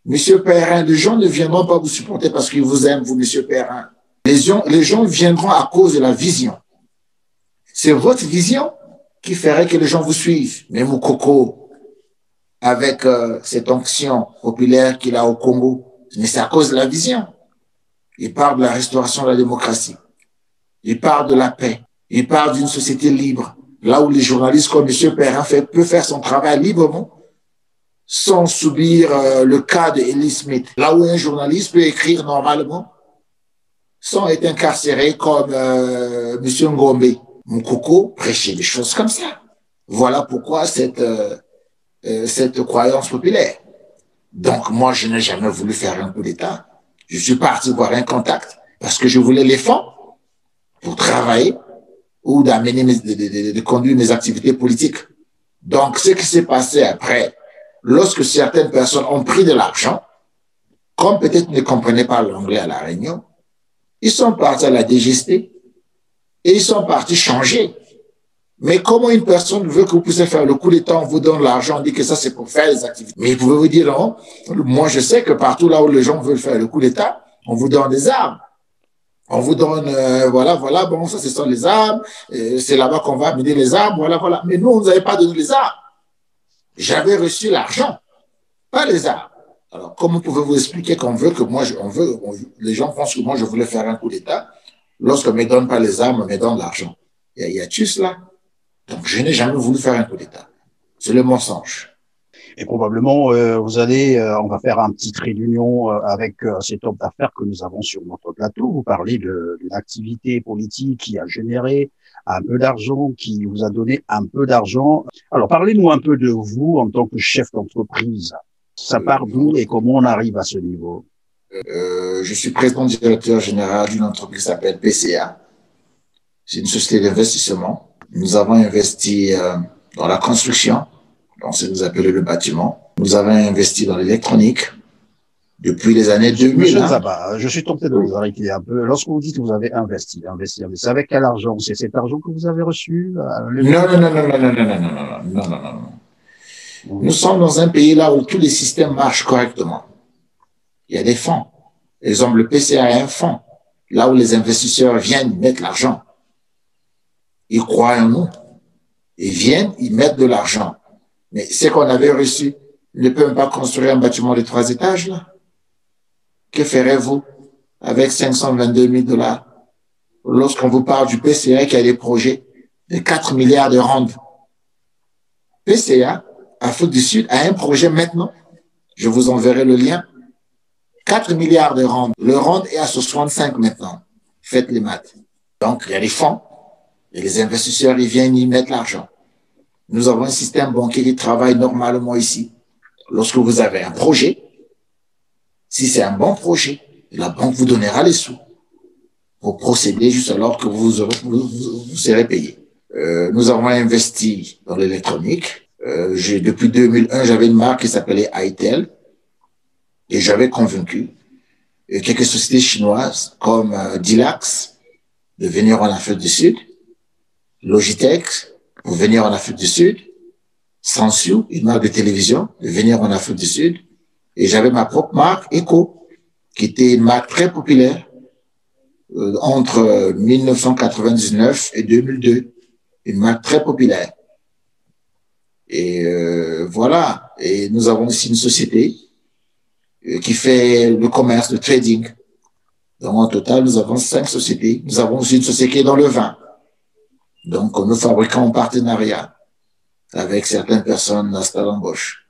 Monsieur Perrin, les gens ne viendront pas vous supporter parce qu'ils vous aiment, vous, Monsieur Perrin. Les gens viendront à cause de la vision. C'est votre vision qui ferait que les gens vous suivent. Mais Moukoko, avec cette onction populaire qu'il a au Congo, mais c'est à cause de la vision. Il parle de la restauration de la démocratie. Il parle de la paix. Il parle d'une société libre, là où les journalistes comme M. Perrin peut faire son travail librement, sans subir le cas de Ellie Smith. Là où un journaliste peut écrire normalement, sans être incarcéré comme M. Ngombe. Moukoko prêchait des choses comme ça. Voilà pourquoi cette croyance populaire. Donc moi, je n'ai jamais voulu faire un coup d'État. Je suis parti voir un contact parce que je voulais les fonds pour travailler ou d'amener de conduire mes activités politiques. Donc, ce qui s'est passé après, lorsque certaines personnes ont pris de l'argent, comme peut-être ne comprenaient pas l'anglais à La Réunion, ils sont partis à la DGST et ils sont partis changer. Mais comment une personne veut que vous puissiez faire le coup d'État, on vous donne l'argent, on dit que ça c'est pour faire les activités. Mais vous pouvez vous dire non, moi je sais que partout là où les gens veulent faire le coup d'État, on vous donne des armes. On vous donne, voilà, bon, ça ce sont les armes, c'est là-bas qu'on va amener les armes, voilà. Mais nous, on ne nous avait pas donné les armes. J'avais reçu l'argent, pas les armes. Alors, comment pouvez-vous expliquer qu'on veut que moi, les gens pensent que moi, je voulais faire un coup d'État, lorsqu'on ne me donne pas les armes, on me donne l'argent. Y a-t-il cela? Donc, je n'ai jamais voulu faire un coup d'État. C'est le mensonge. Et probablement, vous allez, on va faire un petit trait d'union avec cet homme d'affaires que nous avons sur notre plateau. Vous parlez d'une activité politique qui a généré un peu d'argent, qui vous a donné un peu d'argent. Alors, parlez-nous un peu de vous en tant que chef d'entreprise. Ça part d'où et comment on arrive à ce niveau? Je suis président directeur général d'une entreprise qui s'appelle PCA. C'est une société d'investissement. Nous avons investi dans la construction, donc ce que vous appelez le bâtiment. Nous avons investi dans l'électronique depuis les années 2000. Monsieur Nzaba, je suis tenté de vous arrêter un peu. Lorsque vous dites que vous avez investi, c'est avec quel argent? C'est cet argent que vous avez reçu? Non. Nous sommes dans un pays là où tous les systèmes marchent correctement. Il y a des fonds. Par exemple, le PCA est un fonds. Là où les investisseurs viennent mettre l'argent. Ils croient en nous. Ils viennent, ils mettent de l'argent. Mais ce qu'on avait reçu, ne peut même pas construire un bâtiment de 3 étages, là. Que ferez-vous avec 522 000 $? Lorsqu'on vous parle du PCA qui a des projets de 4 milliards de rand. PCA, Afrique du Sud, a un projet maintenant. Je vous enverrai le lien. 4 milliards de rand. Le rand est à 65 maintenant. Faites les maths. Donc, il y a des fonds. Et les investisseurs, ils viennent y mettre l'argent. Nous avons un système bancaire qui travaille normalement ici. Lorsque vous avez un projet, si c'est un bon projet, la banque vous donnera les sous pour procéder juste alors que vous serez payé. Nous avons investi dans l'électronique. Depuis 2001, j'avais une marque qui s'appelait Itel et j'avais convaincu quelques sociétés chinoises comme Dilax de venir en Afrique du Sud, Logitech pour venir en Afrique du Sud, Sansu, une marque de télévision, de venir en Afrique du Sud. Et j'avais ma propre marque, Eco, qui était une marque très populaire entre 1999 et 2002. Une marque très populaire. Et voilà. Et nous avons aussi une société qui fait le commerce, le trading. Donc, en total, nous avons 5 sociétés. Nous avons aussi une société qui est dans le vin. Donc, nous fabriquons en partenariat avec certaines personnes à Stellenbosch.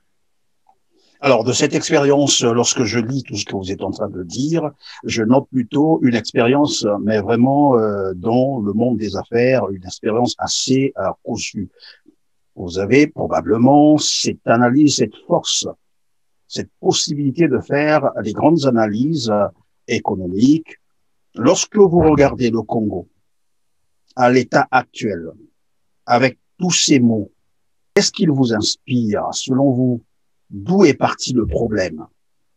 Alors, de cette expérience, lorsque je lis tout ce que vous êtes en train de dire, je note plutôt une expérience, mais vraiment dans le monde des affaires, une expérience assez conçue. Vous avez probablement cette analyse, cette force, cette possibilité de faire des grandes analyses économiques. Lorsque vous regardez le Congo à l'état actuel, avec tous ces mots, qu'est-ce qu'il vous inspire, selon vous? D'où est parti le problème?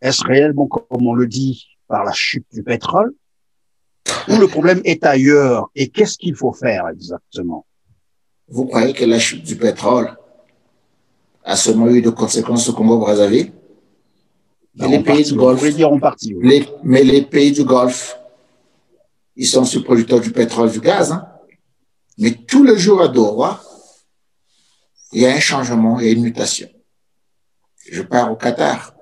Est-ce réellement, comme on le dit, par la chute du pétrole, ou le problème est ailleurs? Et qu'est-ce qu'il faut faire exactement? Vous croyez que la chute du pétrole a seulement eu de conséquences au Congo-Brazzaville? Ben, Les pays du Golfe, dire en partie, oui. mais les pays du Golfe, ils sont subproducteurs du pétrole, du gaz. Hein? Mais tous les jours à Doha, il y a un changement, il y a une mutation. Je pars au Qatar.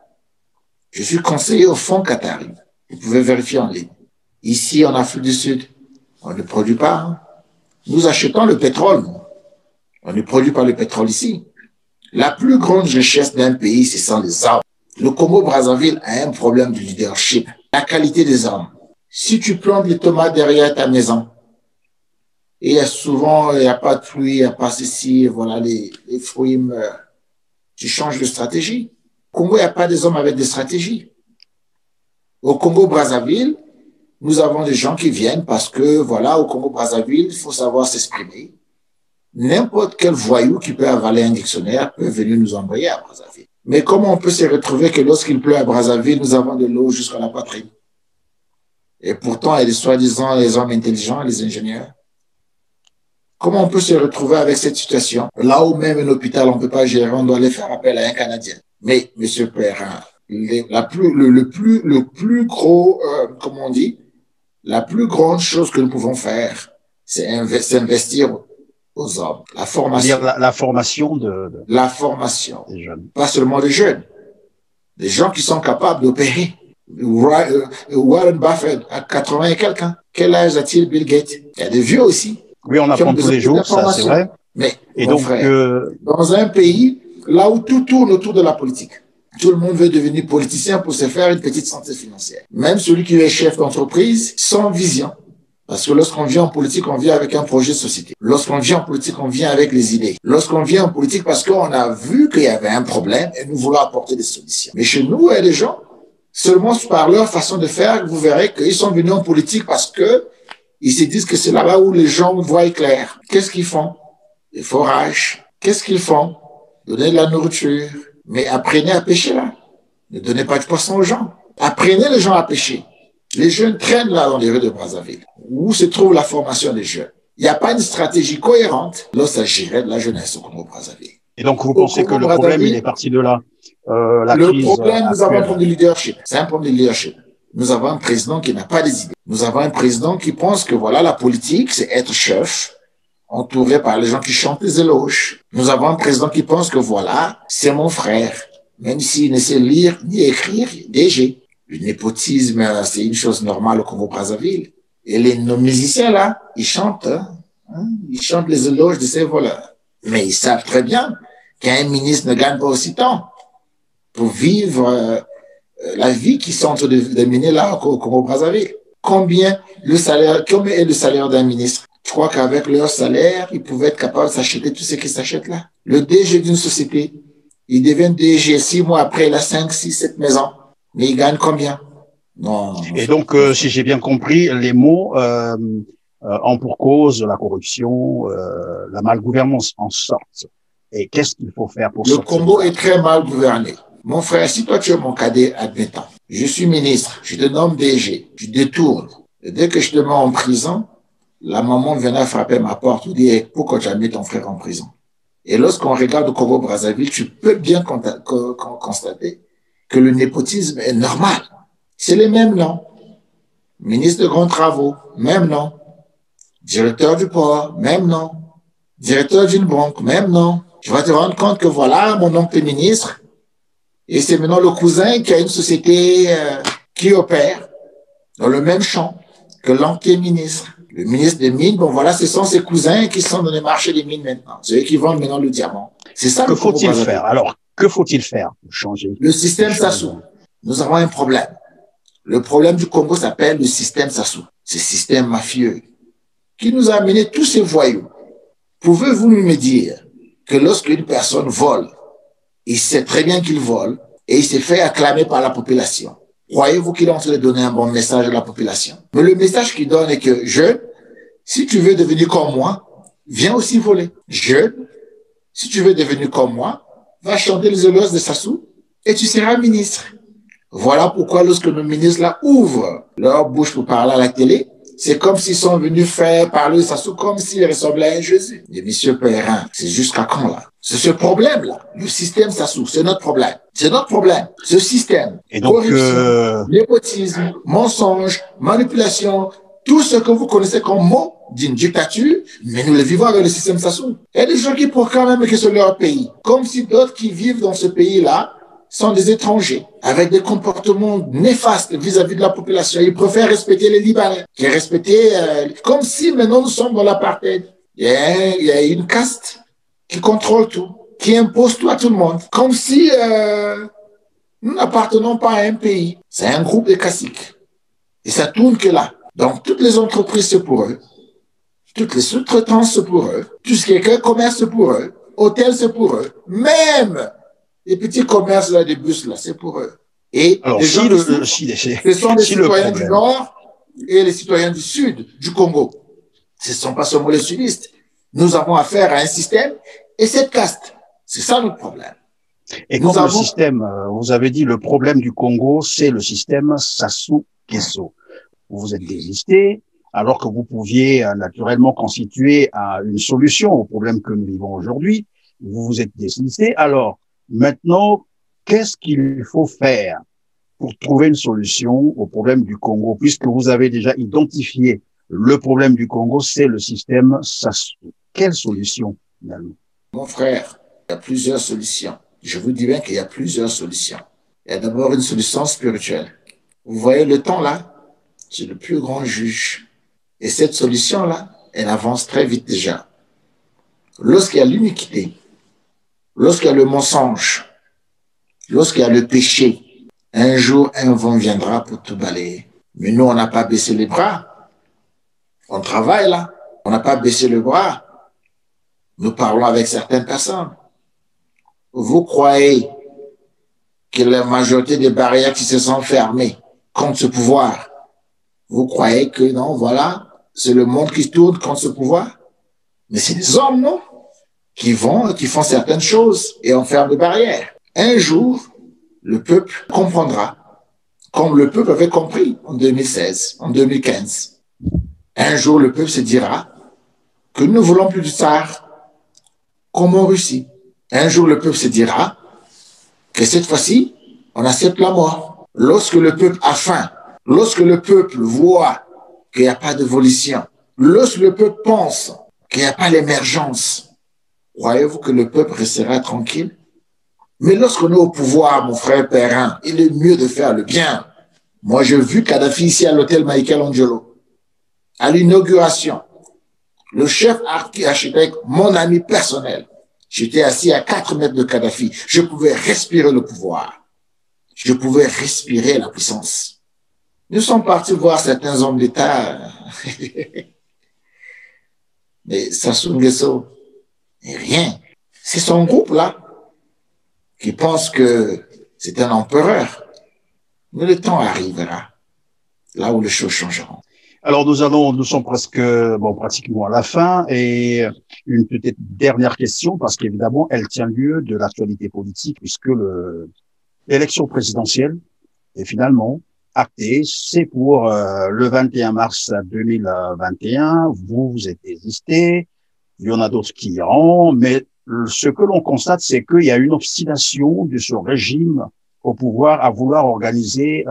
Je suis conseiller au fonds qatari. Vous pouvez vérifier en ligne. Ici, en Afrique du Sud, on ne produit pas. Hein? Nous achetons le pétrole. On ne produit pas le pétrole ici. La plus grande richesse d'un pays, ce sont les hommes. Le Congo-Brazzaville a un problème de leadership. La qualité des hommes. Si tu plantes les tomates derrière ta maison, et souvent, il n'y a pas de pluie, il n'y a pas ceci, voilà, les fruits meurent. Tu changes de stratégie. Au Congo, il n'y a pas des hommes avec des stratégies. Au Congo-Brazzaville, nous avons des gens qui viennent parce que, voilà, au Congo-Brazzaville, il faut savoir s'exprimer. N'importe quel voyou qui peut avaler un dictionnaire peut venir nous envoyer à Brazzaville. Mais comment on peut se retrouver que lorsqu'il pleut à Brazzaville, nous avons de l'eau jusqu'à la poitrine? Et pourtant, il y a soi-disant les hommes intelligents, les ingénieurs. Comment on peut se retrouver avec cette situation? Là où même un hôpital, on ne peut pas gérer, on doit aller faire appel à un Canadien. Mais, monsieur Perrin, le plus gros, comment on dit, la plus grande chose que nous pouvons faire, c'est investir aux hommes. La formation. La formation la formation. Des jeunes. Pas seulement des jeunes. Des gens qui sont capables d'opérer. Warren Buffett, à 80 et quelques ans. Quel âge a-t-il Bill Gates? Il y a des vieux aussi. Oui, on apprend tous les jours, ça c'est vrai. Mais, et donc, frère, dans un pays, là où tout tourne autour de la politique, tout le monde veut devenir politicien pour se faire une petite santé financière. Même celui qui est chef d'entreprise, sans vision. Parce que lorsqu'on vient en politique, on vient avec un projet de société. Lorsqu'on vient en politique, on vient avec les idées. Lorsqu'on vient en politique, parce qu'on a vu qu'il y avait un problème et nous voulons apporter des solutions. Mais chez nous, il y a des gens, seulement par leur façon de faire, vous verrez qu'ils sont venus en politique parce que ils se disent que c'est là-bas où les gens voient clair. Qu'est-ce qu'ils font? Des forages. Qu'est-ce qu'ils font? Donner de la nourriture. Mais apprenez à pêcher là. Ne donnez pas de poisson aux gens. Apprenez les gens à pêcher. Les jeunes traînent là dans les rues de Brazzaville. Où se trouve la formation des jeunes? Il n'y a pas une stratégie cohérente lorsqu'il s'agirait de la jeunesse au Congo-Brazzaville. Et donc, vous pensez que le problème, il est parti de là? Le problème, nous avons un problème de leadership. C'est un problème de leadership. Nous avons un président qui n'a pas des idées. Nous avons un président qui pense que voilà, la politique, c'est être chef, entouré par les gens qui chantent les éloges. Nous avons un président qui pense que voilà, c'est mon frère. Même s'il ne sait lire ni écrire, DG. Le népotisme, c'est une chose normale au Congo-Brazzaville. Et nos musiciens là, ils chantent, ils chantent les éloges de ces voleurs. Mais ils savent très bien qu'un ministre ne gagne pas aussi tant pour vivre la vie qu'ils sont en train de mener là au Congo-Brazzaville. Combien est le salaire d'un ministre? Je crois qu'avec leur salaire, ils pouvaient être capables de s'acheter tout ce qu'ils s'achètent là. Le DG d'une société, il devient DG 6 mois après, il a 5, 6, 7 maisons. Mais il gagne combien? Non. Et donc, si j'ai bien compris, les mots ont pour cause la corruption, la malgouvernance en sorte. Et qu'est-ce qu'il faut faire pour sortir? Le Congo est très mal gouverné. Mon frère, si toi tu es mon cadet, admettant, je suis ministre, je te nomme DG, je détourne. Et dès que je te mets en prison, la maman viendra frapper ma porte ou dire pourquoi tu as mis ton frère en prison. Et lorsqu'on regarde au Congo-Brazzaville, tu peux bien constater que le népotisme est normal. C'est les mêmes noms. Ministre de grands travaux, même nom. Directeur du port, même nom. Directeur d'une banque, même nom. Tu vas te rendre compte que voilà, mon oncle est ministre. Et c'est maintenant le cousin qui a une société qui opère dans le même champ que l'oncle qui est ministre. Le ministre des Mines, bon voilà, ce sont ses cousins qui sont dans les marchés des mines maintenant. Ceux qui vendent maintenant le diamant. C'est ça que faut-il faire? Alors, que faut-il faire pour changer? Le système Sassou. Nous avons un problème. Le problème du Congo s'appelle le système Sassou. Ce système mafieux qui nous a amené tous ces voyous. Pouvez-vous me dire que lorsqu'une personne vole, il sait très bien qu'il vole et il s'est fait acclamer par la population. Croyez-vous qu'il est en train de donner un bon message à la population? Mais le message qu'il donne est que, jeune, si tu veux devenir comme moi, viens aussi voler. Jeune, si tu veux devenir comme moi, va chanter les éloges de Sassou et tu seras ministre. Voilà pourquoi lorsque nos ministres là ouvrent leur bouche pour parler à la télé, c'est comme s'ils sont venus faire parler de Sassou comme s'ils ressemblaient à un Jésus. Et monsieur Perrin, c'est jusqu'à quand là? C'est ce problème-là. Le système Sassou, c'est notre problème. C'est notre problème. Ce système. Et donc, corruption, népotisme, mensonge, manipulation, tout ce que vous connaissez comme mot d'une dictature, mais nous le vivons avec le système Sassou. Il y a des gens qui proclament même que c'est leur pays. Comme si d'autres qui vivent dans ce pays-là sont des étrangers, avec des comportements néfastes vis-à-vis de la population. Ils préfèrent respecter les Libanais, qui respecter, comme si maintenant nous sommes dans l'apartheid. Il y a une caste qui contrôle tout, qui impose tout à tout le monde, comme si nous n'appartenons pas à un pays. C'est un groupe de caciques. Et ça tourne que là. Donc, toutes les entreprises, c'est pour eux. Toutes les sous-traitances, c'est pour eux. Tout ce qui est commerce, c'est pour eux. Hôtel, c'est pour eux. Même les petits commerces, là, des bus, là, c'est pour eux. Et alors, les gens ce sont les citoyens du Nord et les citoyens du Sud du Congo. Ce ne sont pas seulement les sudistes. Nous avons affaire à un système et cette caste. C'est ça notre problème. Et comme le système, vous avez dit, le problème du Congo, c'est le système Sassou Nguesso. Vous vous êtes désisté, alors que vous pouviez naturellement constituer une solution au problème que nous vivons aujourd'hui. Vous vous êtes désisté. Alors, maintenant, qu'est-ce qu'il faut faire pour trouver une solution au problème du Congo, puisque vous avez déjà identifié le problème du Congo, c'est le système Sassou. Quelle solution, finalement? Mon frère, il y a plusieurs solutions. Je vous dis bien qu'il y a plusieurs solutions. Il y a d'abord une solution spirituelle. Vous voyez le temps là, c'est le plus grand juge. Et cette solution-là, elle avance très vite déjà. Lorsqu'il y a l'iniquité, lorsqu'il y a le mensonge, lorsqu'il y a le péché, un jour, un vent viendra pour tout balayer. Mais nous, on n'a pas baissé les bras. On travaille là. On n'a pas baissé le bras. Nous parlons avec certaines personnes. Vous croyez que la majorité des barrières qui se sont fermées contre ce pouvoir, vous croyez que non, voilà, c'est le monde qui tourne contre ce pouvoir? Mais c'est des hommes, non? Qui font certaines choses et on ferme des barrières. Un jour, le peuple comprendra, comme le peuple avait compris en 2016, en 2015. Un jour, le peuple se dira que nous ne voulons plus du tsar, comme en Russie. Un jour, le peuple se dira que cette fois-ci, on accepte la mort. Lorsque le peuple a faim, lorsque le peuple voit qu'il n'y a pas d'évolution, lorsque le peuple pense qu'il n'y a pas l'émergence, croyez-vous que le peuple restera tranquille? Mais lorsqu'on est au pouvoir, mon frère Perrin, il est mieux de faire le bien. Moi, j'ai vu Kadhafi ici à l'hôtel Michelangelo, à l'inauguration. Le chef architecte, mon ami personnel, j'étais assis à 4 mètres de Kadhafi. Je pouvais respirer le pouvoir. Je pouvais respirer la puissance. Nous sommes partis voir certains hommes d'État. Mais Sassou Nguesso, rien. C'est son groupe là qui pense que c'est un empereur. Mais le temps arrivera, là où les choses changeront. Alors nous sommes pratiquement à la fin, et une peut-être dernière question, parce qu'évidemment elle tient lieu de l'actualité politique, puisque l'élection présidentielle est finalement actée. C'est pour le 21 mars 2021. Vous êtes désisté, il y en a d'autres qui iront, mais ce que l'on constate, c'est qu'il y a une obstination de ce régime au pouvoir à vouloir organiser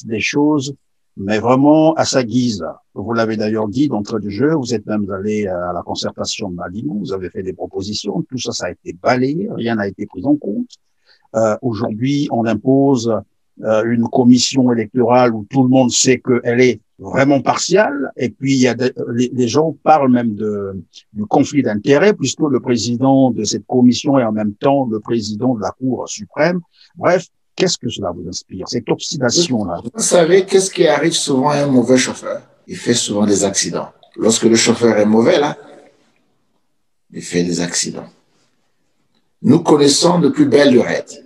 des choses, mais vraiment à sa guise. Vous l'avez d'ailleurs dit d'entrée de jeu, vous êtes même allé à la concertation de Malino, vous avez fait des propositions, tout ça a été balayé, rien n'a été pris en compte. Aujourd'hui, on impose une commission électorale où tout le monde sait qu'elle est vraiment partiale, et puis il y a les gens parlent même du conflit d'intérêts, puisque le président de cette commission est en même temps le président de la Cour suprême. Bref, qu'est-ce que cela vous inspire, cette obstination-là? Vous savez, qu'est-ce qui arrive souvent à un mauvais chauffeur? Il fait souvent des accidents. Lorsque le chauffeur est mauvais, là, il fait des accidents. Nous connaissons de plus belle lurette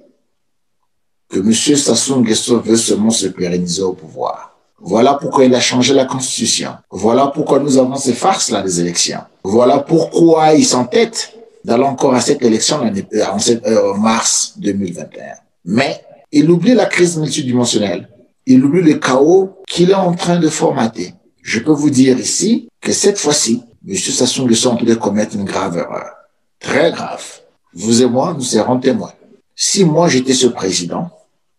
que M. Sassou Nguesso veut seulement se pérenniser au pouvoir. Voilà pourquoi il a changé la Constitution. Voilà pourquoi nous avons ces farces-là des élections. Voilà pourquoi il s'entête d'aller encore à cette élection en mars 2021. Mais Il oublie la crise multidimensionnelle. Il oublie le chaos qu'il est en train de formater. Je peux vous dire ici que cette fois-ci, M. Sassou Nguesso peut commettre une grave erreur. Très grave. Vous et moi, nous serons témoins. Si moi j'étais ce président,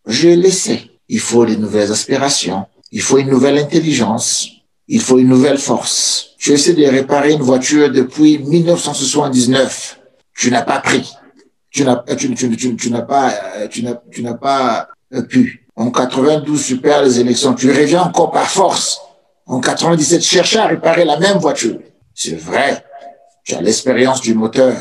je laissais. Il faut des nouvelles aspirations. Il faut une nouvelle intelligence. Il faut une nouvelle force. Tu essaies de réparer une voiture depuis 1979. Tu n'as pas pris. Tu n'as pas pu. En 92, tu perds les élections. Tu reviens encore par force. En 97, cherche à réparer la même voiture. C'est vrai. Tu as l'expérience du moteur.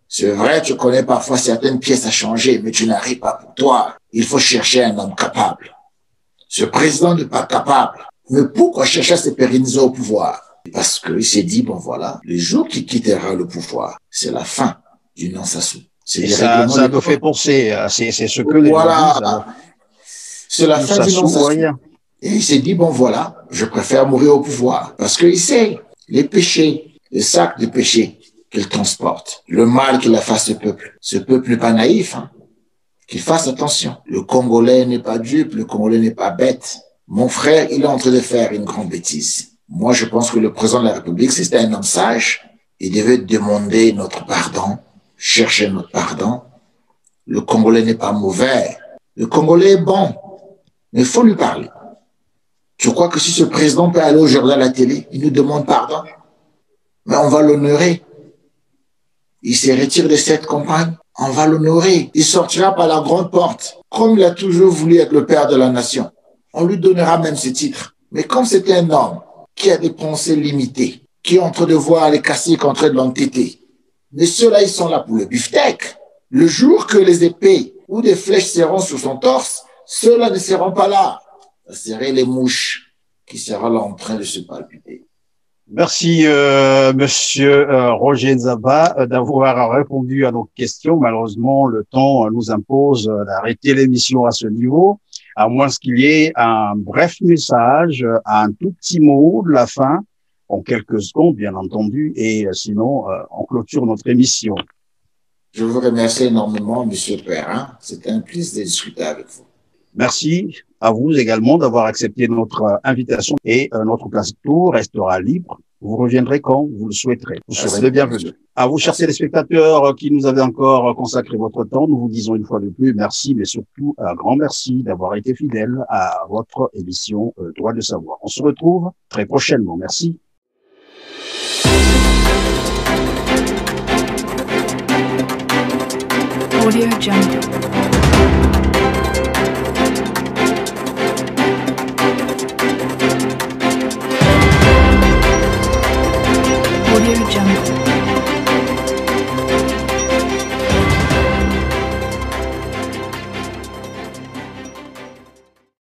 C'est vrai, tu connais parfois certaines pièces à changer, mais tu n'arrives pas pour toi. Il faut chercher un homme capable. Ce président n'est pas capable. Mais pourquoi chercher à se pérenniser au pouvoir? Parce qu'il s'est dit, bon voilà, le jour qu'il quittera le pouvoir, c'est la fin du non-Sassou. Et ça me fait penser, c'est ce que les voilà. gens disent. C'est la fin du non-Sassou. Et il s'est dit, bon voilà, je préfère mourir au pouvoir. Parce qu'il sait les péchés, les sacs de péchés qu'il transporte, le mal qu'il a fait à ce peuple. Ce peuple n'est pas naïf, hein. Qu'il fasse attention. Le Congolais n'est pas dupe, le Congolais n'est pas bête. Mon frère, il est en train de faire une grande bêtise. Moi, je pense que le président de la République, si c'était un homme sage, il devait demander notre pardon, chercher notre pardon. Le Congolais n'est pas mauvais. Le Congolais est bon. Mais il faut lui parler. Je crois que si ce président peut aller aujourd'hui à la télé, il nous demande pardon, mais on va l'honorer. Il se retire de cette campagne, on va l'honorer. Il sortira par la grande porte, comme il a toujours voulu être le père de la nation. On lui donnera même ce titre. Mais comme c'est un homme qui a des pensées limitées, qui est en train de voir les caciques en train de l'entêter, mais ceux-là, ils sont là pour le beefsteak. Le jour que les épées ou des flèches seront sur son torse, ceux-là ne seront pas là. Ce seraient les mouches qui seront là en train de se palpiter. Merci, monsieur Roger Nzaba, d'avoir répondu à nos questions. Malheureusement, le temps nous impose d'arrêter l'émission à ce niveau, à moins qu'il y ait un bref message, un tout petit mot de la fin, en quelques secondes, bien entendu, et sinon, on clôture notre émission. Je vous remercie énormément, monsieur Perrin. C'était un plaisir de discuter avec vous. Merci à vous également d'avoir accepté notre invitation et notre plateau restera libre. Vous reviendrez quand vous le souhaiterez. Vous serez le bienvenu. À vous, chers téléspectateurs qui nous avez encore consacré votre temps, nous vous disons une fois de plus merci, mais surtout un grand merci d'avoir été fidèles à votre émission Droit de savoir. On se retrouve très prochainement. Merci. Audio Jungle. Audio Jungle.